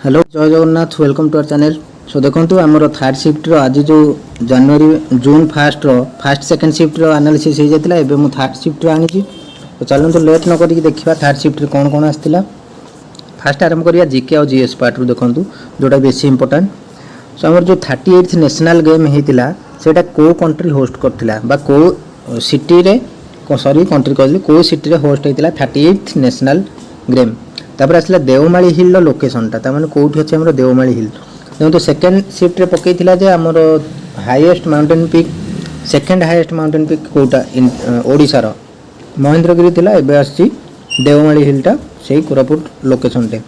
Hello Jai Jagannath welcome to our channel. So देखो आमर third shift आज जो जनवरी जून फास्ट सेकेंड शिफ्ट एनालिसिस हो जाता है मुझे थर्ड शिफ्ट आनी। तो चलो तो लेट न करके देखा थर्ड शिफ्ट कौन कौन आसाला। फास्ट आरंभ करिया जीके और जीएस पार्ट रू देखो जोटा बेसी इंपोर्टेंट। सो आमर जो 38th नेशनल गेम होता है को कंट्री होस्ट करथिला बा को सिटी रे सॉरी कंट्री कहली को सिटी रे होस्ट होता 38th नेशनल गेम। तापर आसला देवमाली हिल लोकेशनटा तामाने कोठी अछि हमरो देवमाली हिल। देखो सेकेंड शिफ्ट रे पकईथिला जे हमरो highest mountain peak second highest mountain peak कोटा ओडिसा रो महेंद्रगिरी थिला एबे आछि देवमाली हिलटा सेही कोरापुट लोकेशन टे।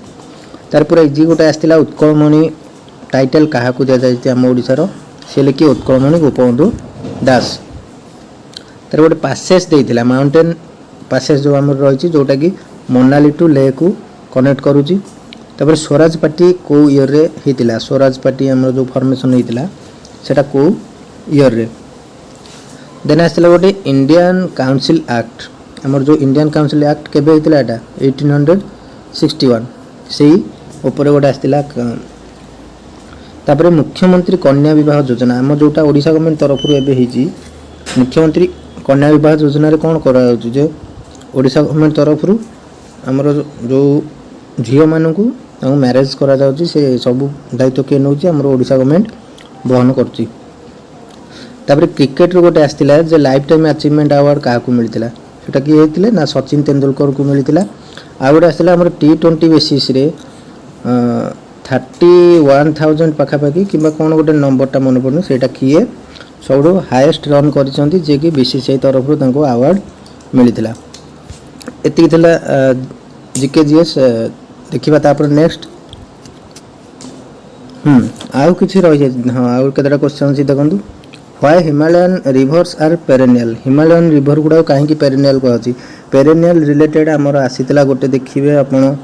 तार पूरा इजी गोटे आसथिला उत्कलमणि टाइटल काहाकू दिया जायछि हम ओडिसा रो से लेकी उत्कलमणि गोपबंधु दास। तार गोटे पासेज देइथिला माउंटेन पासेज जो हमर रहिछि जोटा कि मोनाली टू लेह को कनेक्ट करूची। तापर स्वराज पार्टी को ईयर रे हेतिला स्वराज पार्टी हमर जो फॉर्मेशन हेतिला सेटा को ईयर रे। देन आसला गोटे इंडियन काउंसिल एक्ट हमर जो इंडियन काउंसिल एक्ट केबे हेतिला एटा 1861 सेही ऊपर गोटे आसतिला। तापर मुख्यमंत्री कन्या विवाह योजना हम जोटा ओडिशा गवर्नमेंट तरफ रो एबे हेची मुख्यमंत्री कन्या विवाह योजना रे कोन करा होची जे ओडिशा गवर्नमेंट तरफ रो हमर जो झील मानू मैरेज करा जाउची से सब दायित्व किए नौ ओडिशा गवर्नमेंट बहन करुच्ची। क्रिकेट रो गोटे आसला जे लाइफ टाइम अचीवमेंट अवार्ड क्या मिलता सेटा किए होते ना सचिन तेंदुलकर को मिलता। आ गोटे आसला T20 बेसीस रे 31,000 पाखापाखि कि कौन गोटे नंबरटा मन पड़े सेटा किए सब हाईएस्ट रन करिसेंती जे कि बीसीसीआई तरफ रो अवार्ड मिलता। एतिक जीके जीएस देखा तापर नेक्स्ट आउ किछि रहि जाय। हां आउ केतरा क्वेश्चन अछि देखंतु why Himalayan rivers are perennial Himalayan river गुडा काहे कि पेरेनियल कहछि पेरेनियल रिलेटेड हमर आसीतला गोटे देखिबे आपण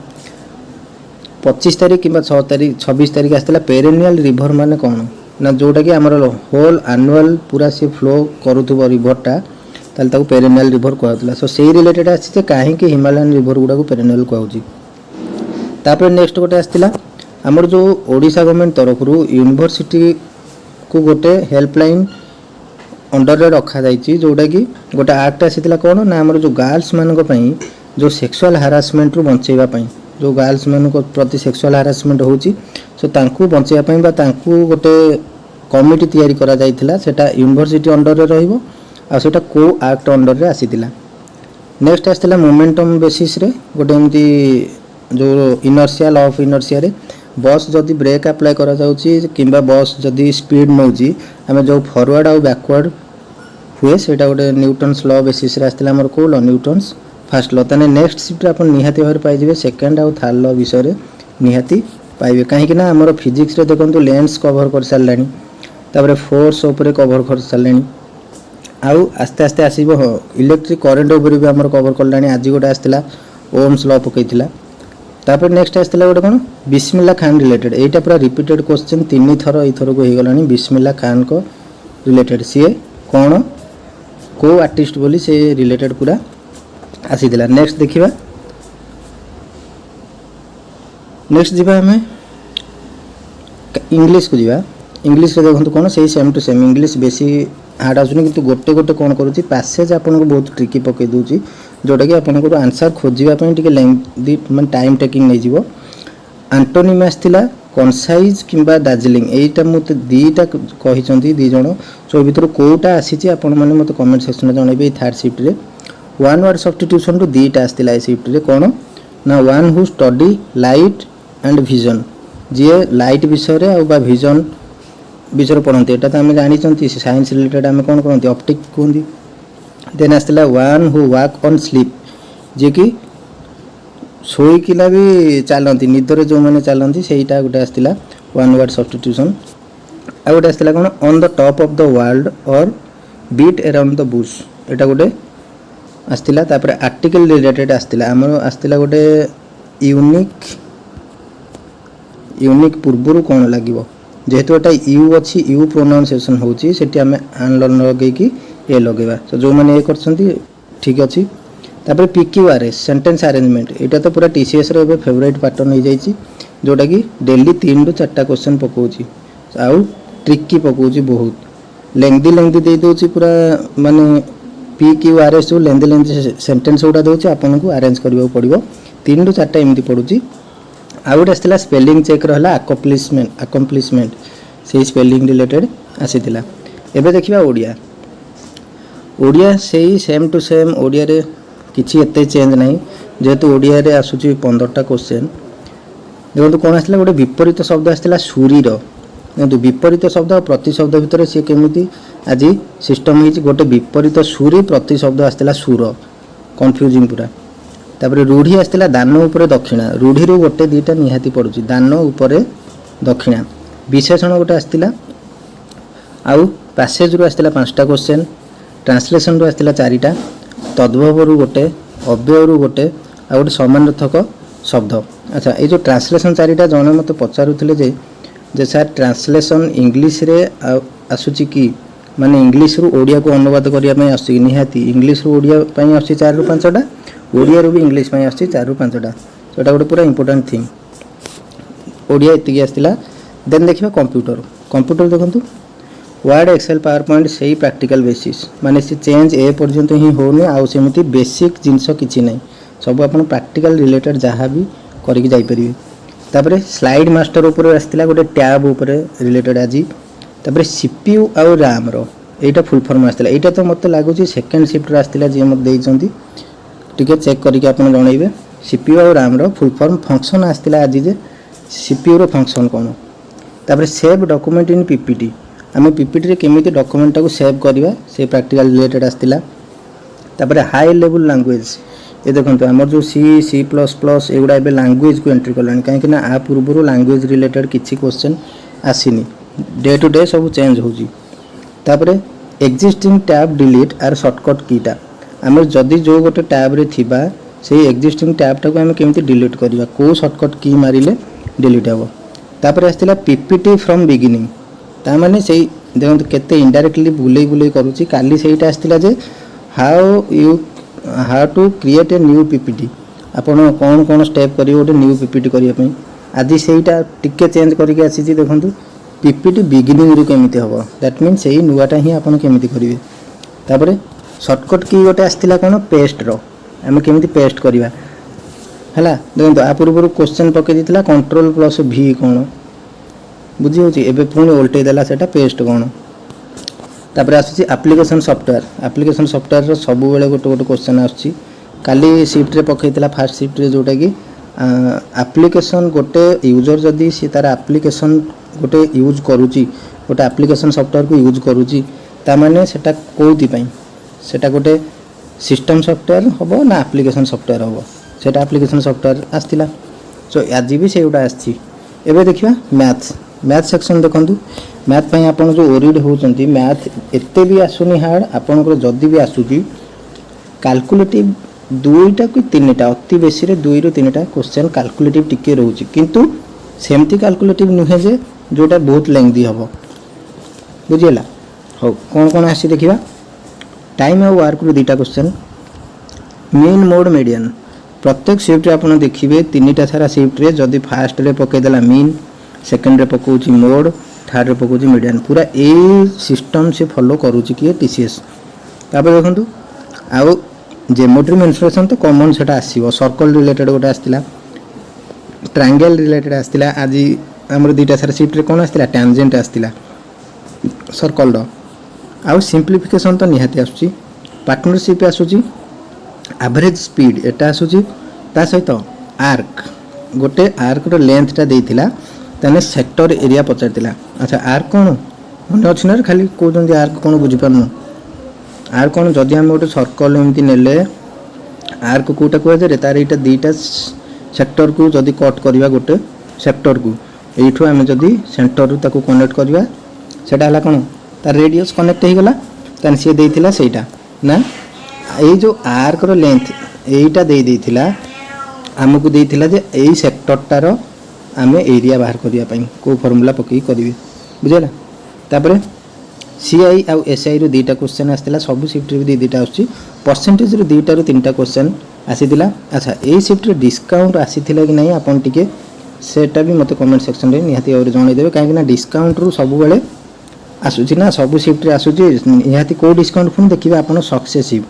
25 तारिख किबा 6 तारिख 26 तारिख आसीतला पेरेनियल रिवर माने कोन ना जोटा कि हमर होल एनुअल पूरा से फ्लो करूथबो रिवरटा ताल ताको पेरेनियल रिवर कहतला। सो सेही रिलेटेड आछि काहे कि हिमालयन रिवर गुडा को पेरेनियल कहउछि। तापर नेक्स्ट गोटे आसला हमर जो ओडिशा गवर्नमेंट तरफ रू यूनिवर्सिटी को गोटे हेल्पलाइन अंडर रे रखा जाइछि जोटा कि गोटे एक्ट आसीतला कोन ना हमर जो गर्ल्स मानक पई जो सेक्सुअल हारासमेंट रू बंचेबा पई जो गर्ल्स मानक प्रति सेक्सुअल हारासमेंट होउछि सो तांकू बंचेबा पई बा तांकू गोटे कमिटी तयारी करा जाइथिला सेटा यूनिवर्सिटी अंडर रे रहइबो आ सेटा को एक्ट अंडर रे आसीतिला। नेक्स्ट आसला मोमेंटम बेसिस रे गोटे एमती जो इनर्शिया लॉ ऑफ इनर्शिया रे बस जदि ब्रेक अप्लाई करा जाउची किंबा बस जदि स्पीड नउची हमें जो फॉरवर्ड और बैकवर्ड हुए सेटा गोटे न्यूटन्स लॉ बेसिस रे आसतिला हमर को लॉ न्यूटन्स फर्स्ट लॉ। तने नेक्स्ट शिफ्ट अपन निहाती भार पाइ जिवे सेकंड और थर्ड लॉ विषय रे निहाती पाइबे काहे कि ना हमर फिजिक्स रे देखंतु लेंस कवर कर सारलानी तापर फोर्स ऊपर कवर कर सारलानी आउ आस्ते आस्ते आसीबो इलेक्ट्रिक करंट ऊपर भी हमर कवर करलानी आज गोटे आसतिला ओम्स लॉ पकईथिला। तापर नेक्स्ट आसतिला गोटे कोन बिस्मिल्लाह खान रिलेटेड एटा पूरा रिपीटेड क्वेश्चन 3 थर एथर को हे गलानी बिस्मिल्लाह खान को रिलेटेड सी कोन को आर्टिस्ट बोली से रिलेटेड पूरा आसीथिला। नेक्स्ट देखिबा नेक्स्ट जीवा हमें इंग्लिश को जीवा इंग्लिश रे देखंतु कोन सेही सेम टू सेम इंग्लिश बेसी हार्ड आसुनी किंतु गोटे गोटे कोन करूची पैसेज आपन को बहुत ट्रिकी पकई दोची जोटा कि आपन को आंसर खोजिबा पई टिके लेंथी मन टाइम टेकिंग नै जीवो। एंटोनिम आस्थिला कंसाइज किंबा दार्जिलिंग एटा मते दीटा कहिसंती दी जण सो भितर कोटा आसीची आपन माने मते कमेंट सेक्शन में जणैबे थर्ड शिफ्ट रे वन वर्ड सब्स्टिट्यूशन रो दीटा आस्थिला ए शिफ्ट रे कोन ना one who study light and vision J light विषय रे और बा विजन विषय पढ़ते एटा त हम जानि चंती साइंस रिलेटेड हम कोन करंती ऑप्टिक कोंदी। देन आस्थिला one who walk on sleep जे कि सोई किला भी चलती निदरे जो माने चलती सेटा गोटे आसला वन वर्ड सब्स्टिट्यूशन। आ गोटे आसला कोन on the top of the world और बीट अराउंड द बुश एटा गोटे आसला। तापर आर्टिकल रिलेटेड आसला हमर आसला गोटे यूनिक पूर्वरु कोन लागिवो जेहेतु एटा यू अछि यू प्रोनाउंसिएशन होची सेठी हम अनलर्न लगे कि ए लगेबा तो जो माने ए करछंती ठीक अछि। तापर PQRS सेंटेंस अरेंजमेंट एटा तो पूरा TCS रो एबे फेवरेट पैटर्न हो जाई जोटा कि डेली 3 ରୁ 4टा क्वेश्चन पकोची आउ ट्रिकी पकोची बहुत लेंदी दे दोची पूरा माने PQRS जो लेंदी सेंटेंस उडा दोची आपन को अरेंज करबा पड़िबो 3 ରୁ 4टा एमती पडुची आउट आसला स्पेलिंग चेक रहला अकम्प्लिशमेंट से स्पेलिंग रिलेटेड आसीतिला। एबे देखिबा ओडिया सेही सेम टू सेम ओडिया रे किछि एते चेंज नाही जेतु ओडिया रे आसुची 15टा क्वेश्चन देखो कोन आसला गोटे विपरीत शब्द आसला सूरी रो देखो विपरीत शब्द और प्रति शब्द भितर से केमिति आज सिस्टम हिच गोटे विपरीत सूरी प्रति शब्द आसला सुर कंफ्यूजिंग पूरा तापर रूढ़ी आसला दान उपरे दक्षिणा रूढ़ी रो गोटे दीटा निहाती पड़ुची दान उपरे दक्षिणा विशेषण गोटे आसला आउ पैसेज रो आसला 5टा क्वेश्चन ट्रांसलेशन रो आसला 4टा तद्भव रु गोटे अव्यय रु गोटे आ गोटे समानार्थक शब्द। अच्छा ये जो ट्रांसलेशन 4टा जने मत पचारुथिले जे सर ट्रांसलेशन इंग्लिश रे आसुची कि माने इंग्लिश रु ओडिया को अनुवाद करिया पई आसी निहाती इंग्लिश रु ओडिया पई आसी 4 ରୁ 5टा ओडिया रु भी इंग्लिश पई आसी 4 ରୁ 5टा एटा गोटे पूरा इंपोर्टेंट थिंग ओडिया इति आस्तिला। देन देखिबा कंप्यूटर देखंतु वर्ड एक्सेल पावर पॉइंट से प्रैक्टिकल बेसिस माने से चेंज ए पर्यंत ही होने आउ सेमती बेसिक जिनस किछि नै सब अपन प्रैक्टिकल रिलेटेड जहाँ भी करिक जाई परिबे। तापरे स्लाइड मास्टर ऊपर आस्तिला गोटे टैब ऊपर रिलेटेड आज तापरे CPU आउ RAM रो एटा फुल फॉर्म आस्तिला एटा तो मते लागुची सेकंड शिफ्ट रे आस्तिला जे मते देइचंती टिके चेक करिक अपन जणैबे CPU आउ RAM रो फुल फॉर्म फंक्शन आस्तिला आज जे CPU रो फंक्शन कोन तापरे सेव डॉक्यूमेंट इन PPT आम PPT रे केमिति डॉक्यूमेंट को सेव करबा से प्रैक्टिकल रिलेटेड आस्तिला। तापरे हाई लेवल लैंग्वेज ये देखंतु हमर जो C++ एगुडा एबे लैंग्वेज को एंट्री करलानी काहे कि ना आ पूर्वरु लैंग्वेज रिलेटेड किछि क्वेश्चन आसीनी डे टू डे सब चेंज होजी। तापरे एक्जिस्टिंग टैब डिलीट आर शॉर्टकट कीटा हमर जदी जो गोटे टैब रे थिबा से एक्जिस्टिंग टैब टाको हम केमिति डिलीट करबा को शॉर्टकट की मारिले डिलीट हबो। तापरे आस्तिला PPT फ्रॉम बिगिनिंग ता माने सेही देखंतु केते इनडायरेक्टली बुले करूची काली सेहीटा आस्तिला जे how to create a new PPT आपण कोन कोन स्टेप करियो ओटे न्यू PPT करिया पई आज सेहीटा टिके चेंज करिके आसीची देखंतु PPT बिगिनिंग रु केमिति हबो दैट मीन सेही नुवाटा ही आपण केमिति करिवे। तापरे शॉर्टकट की गोटे आस्तिला कोन पेस्ट रो हम केमिति पेस्ट करिवा हला देखंतु आ पूर्व क्वेश्चन पके दितला Ctrl+V कोन बुझी होची एबे पुणी उल्टे देला सेटा पेस्ट कोन। तापर आसी एप्लिकेशन सॉफ्टवेयर रो सब बेले गोटे क्वेश्चन आछि काली शिफ्ट रे पकैतला फर्स्ट शिफ्ट रे जोटा कि एप्लिकेशन गोटे यूजर जदी सी तार एप्लिकेशन गोटे यूज करूची गोटे एप्लिकेशन सॉफ्टवेयर को यूज करूची ता माने सेटा कोउती पई सेटा गोटे सिस्टम सॉफ्टवेयर होबो ना एप्लिकेशन सॉफ्टवेयर होबो सेटा एप्लिकेशन सॉफ्टवेयर आस्तिला सो आज भी सेउडा आछि। एबे देखिबा मैथ सेक्शन देखंतु मैथ पई आपण जो ओरिड होचंती मैथ एते भी आसुनी हार्ड आपण को जदी भी आसुची कैलकुलेटिव दुईटा कि तीनटा अति बेसी रे 2 ରୁ 3टा क्वेश्चन कैलकुलेटिव टिके रहउची किंतु सेमती कैलकुलेटिव नुहे जे जोटा बहुत लेंथी हबो बुझियला हो कोन कोन आसी देखिबा टाइम और वर्क रो दुईटा क्वेश्चन मीन मोड मीडियन प्रत्येक शिफ्ट रे आपण देखिबे तीनटा सारा शिफ्ट रे जदी फर्स्ट रे पके देला मीन सेकंड रे पकोची मोड थर्ड रे पकोची मीडियन पूरा ए सिस्टम से फॉलो करूची कि TCS। तापर देखंतु आउ ज्योमेट्री मेंसुरेशन तो कॉमन सेटा आसीबो सर्कल रिलेटेड गोटे आस्तिला ट्रायंगल रिलेटेड आस्तिला आज हमर दुईटा सारा शिफ्ट रे कोन आस्तिला टेंजेंट आस्तिला सर्कल रो आउ सिंपलीफिकेशन तो निहाती आसुची पार्टनरशिप आसुची एवरेज स्पीड एटा आसुची ता सहित आर्क गोटे आर्क रो लेंथटा देइथिला तने सेक्टर एरिया पचारतिला। अच्छा आर्क कोन मन अछि ना खाली को जंदी आर्क कोन बुझी परनो आर्क कोन जदी हम गोटे सर्कल एमती नेले आर्क कोटा को जे तार एटा दुईटा सेक्टर को जदी कट करबा गोटे सेक्टर को एठो हम जदी सेंटर रु ताको कनेक्ट करबा सेटा हला कोन तार रेडियस कनेक्ट हे गला तने से देइथिला सेटा ना ए जो आर्क रो लेंथ एटा दे देइथिला हमकु देइथिला जे एई सेक्टरटार आमे एरिया बाहर करिया पई को फार्मूला पकई करिवे बुझला। तापरे सीआई आउ एसआई रो दुईटा क्वेश्चन आसला सब शिफ्ट रे भी दुईटा आछी परसेंटेज रो दुईटा रो तीनटा क्वेश्चन आसीतिला। अच्छा ए शिफ्ट रे डिस्काउंट आसीतिला कि नहीं आपन टिके सेटा भी मते कमेंट सेक्शन रे निहाती और जणाई देबे काहे कि ना डिस्काउंट रू सब बेले आसुची ना सब शिफ्ट रे आसुची निहाती को डिस्काउंट फुन देखिबे आपन सक्सेसिव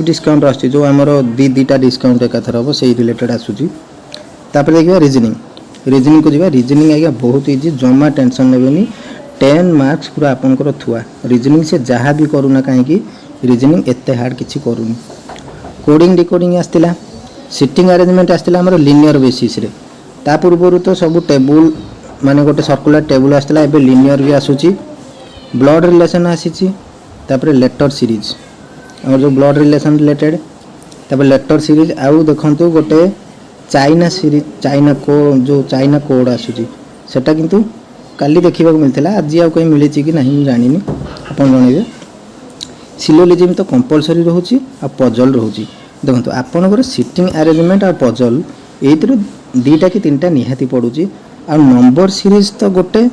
डिस्काउंट आछी जो हमरो दुईटा डिस्काउंट एकाथर हो सेही रिलेटेड आसुची। तापर देखिबा रीजनिंग को जीवा रीजनिंग आगे बहुत इजी जमा टेंशन नेबेनी 10 मार्क्स पूरा आपनकर थुआ रीजनिंग से जहाँ भी करूना कहीं रीजनिंग एते हार्ड किसी करूनी। कोडिंग डिकोडिंग आसला सिटिंग अरेंजमेंट आसला हमर लिनियर बेसिस रे ता पूर्व तो सब टेबल माने गोटे सर्कुलर टेबल आसला एबे लिनियर भी आसुची ब्लड रिलेशन आसीची तापर लेटर सीरीज हमर जो ब्लड रिलेशन रिलेटेड तापर लेटर सीरीज आउ देखंतु गोटे चाइना सीरीज चाइना को जो चाइना कोड आसुची सेटा किंतु काली देखिबा मिलथिला आज आउ कहीं मिले कि नहीं जानिनी अपन जणैबे। सिलोजिज्म तो कंपलसरी रहउची आ पजल रहउची देखंतु आपनकर सिटिंग अरेंजमेंट आ पजल एइतिर दुईटा कि तीनटा निहाती पडुची आ नंबर सीरीज तो गोटे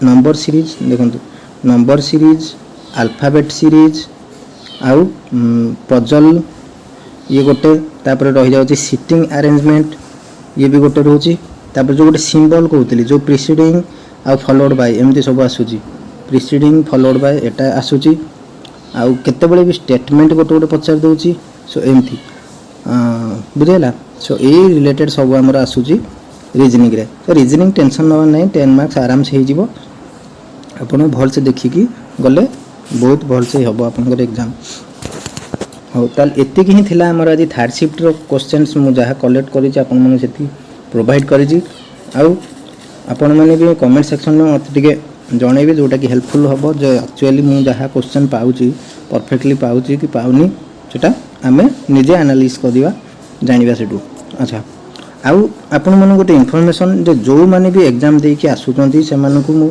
नंबर सीरीज देखंतु नंबर सीरीज अल्फाबेट सीरीज आउ पजल ये गोटे तापर रही जाउची सिटिंग अरेंजमेंट ये भी गोटे रहउची तापर जो गोटे सिंबल कहउतली जो प्रीसीडिंग आ फॉलोड बाय एमती सब आसुची प्रीसीडिंग फॉलोड बाय एटा आसुची आउ केते बेले भी स्टेटमेंट गोटे गोटे पचार दउची सो एमती बुझेला सो ए रिलेटेड सब हमर आसुची रीजनिंग रे तो रीजनिंग टेंशन न नै 10 मार्क्स आराम से हे जीवो आपण भल से देखि कि गले बहुत भल से हबो आपनकर एग्जाम। हो ताल एति कि थिला हमर आज थर्ड शिफ्ट रो क्वेश्चंस मु जहा कलेक्ट करि छी आपन मन सेति प्रोवाइड करि छी आउ आपण माने भी कमेंट सेक्शन में मत टिके जणैबे जोटा कि हेल्पफुल हबो जे एक्चुअली मु जहा क्वेश्चन पाउची परफेक्टली पाउची कि पाउनी सेटा आमे निजे एनालिसिस कर दिबा जानिबा सेटू। अच्छा आउ आपण मन गोटे इन्फॉर्मेशन जो माने भी एग्जाम दे कि आसुचंती से मानन को मु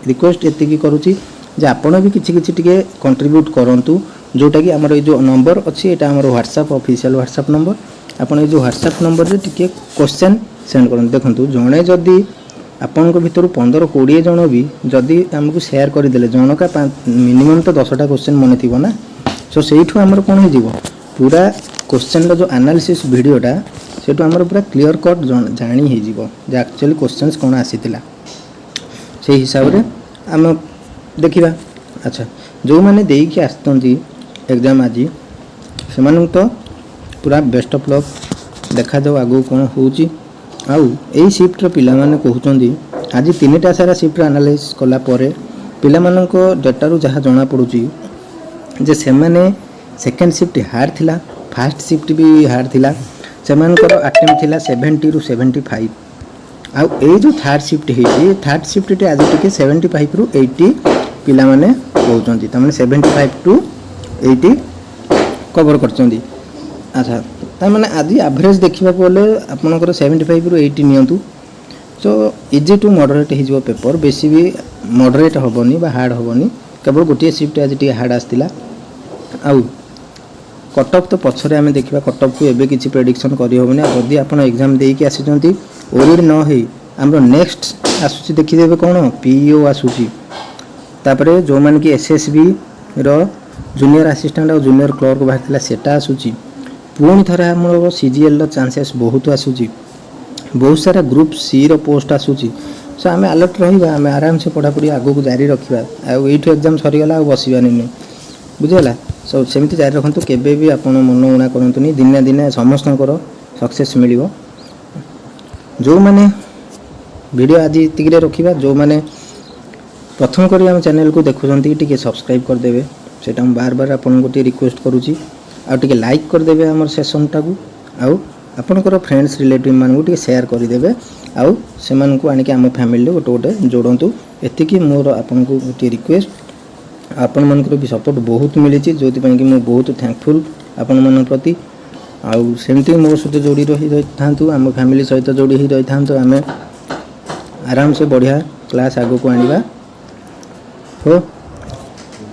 रिक्वेस्ट एति कि करूची जे आपण भी किछि किछि टिके कंट्रीब्यूट करंतु जोटा कि हमर जो नंबर अछि एटा हमर व्हाट्सएप ऑफिशियल व्हाट्सएप नंबर आपण जो व्हाट्सएप नंबर रे टिके क्वेश्चन सेंड करन देखंतु जणे जदी आपन को भीतर 15-20 जण भी जदी हमकु शेयर कर देले जण का मिनिमम तो 10टा क्वेश्चन मन थिबो ना सो सेइठु हमर कोन हे जीवो पूरा क्वेश्चन जो एनालिसिस वीडियोटा सेटु हमर पूरा क्लियर कट जानी हे जीवो जे एक्चुअली क्वेश्चंस कोन आसीतिला से हिसाब रे हम देखिबा। अच्छा जो माने देई कि आस्तंती एग्जाम आज से मानू तो पूरा बेस्ट ऑफ लक देखा जाओ आगो कौन होउची आउ एई शिफ्ट रो पिला माने कहउचंदी आज तीनटा सारा शिफ्ट एनालाइज कला परे पिला मानको डाटा रो जहा जणा पडुची जे से माने सेकंड शिफ्ट हार्ड थिला फर्स्ट शिफ्ट भी हार्ड थिला से मानकर अटेम्प्ट थिला 70 रु 75 आउ ए जो थर्ड शिफ्ट हे थर्ड शिफ्ट टे आज टिके 75 रु 80 पिला माने कहउचंदी त माने 75 टू 80 कवर करचंदी। अच्छा ता माने आज एवरेज देखिबा बोले आपनकर 75 रु 80 नियंतु सो इजी टू मॉडरेट हे जो पेपर बेसी भी मॉडरेट होबनी बा हार्ड होबनी केवल गोटे शिफ्ट आज टी हार्ड आस्तिला आउ कट ऑफ तो पछरे हमें देखिबा कट ऑफ को एबे किछि प्रेडिक्शन करि होबनी जदी आपण एग्जाम देई कि आसीचंती ओरिड न हे हमरो नेक्स्ट आसुची देखि देबे कोन पीओ आसुची तापरे जो मान कि एसएसबी रो जूनियर असिस्टेंट और जूनियर क्लर्क बाहरला सेटा आसुची पुणी थरे हमरो सीजीएल रो चांसेस बहुत आसुची बहुत सारा ग्रुप सी रो पोस्ट आसुची सो हमें अलर्ट रहिबा हमें आराम से पढ़ा पढ़ी आगो को जारी रखिबा आ एठो एग्जाम सरी गला आ बसिबानी नै बुझेला सो सेमिति जारी रखंतु केबे भी आपण मन उना करंतुनी दिने दिने समस्त करो सक्सेस मिलिबो जो माने वीडियो आज तिगरे रखिबा जो माने प्रथम करी हम चैनल को देखुचंती टिके सब्सक्राइब कर देबे सेटा हम बार बार आपन गोटी रिक्वेस्ट करूची आ टिके लाइक कर देबे हमर सेशन टाकू आ आपनकर फ्रेंड्स रिलेटिव मान को टिके शेयर कर देबे आ से मान को आनी के हम फैमिली गोटे गोटे जोड़ंतु एति कि मोर आपन को गोटी रिक्वेस्ट आपन मन को भी सपोर्ट बहुत मिली छि जोति पन कि मैं बहुत थैंकफुल आपन मन प्रति आ सेमती मोर सहित जोड़ी रही थांतु हम फैमिली सहित जोड़ी ही रही थांतु हमें आराम से बढ़िया क्लास आगो को आनिबा हो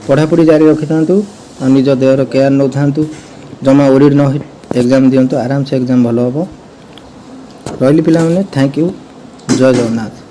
पढ़ापढ़ी जारी रखी था निज देहर केयर नौ था जमा ओरिड न एग्जाम दिंतु आराम से एग्जाम भल हम रही पिला थैंक यू जय जगन्नाथ।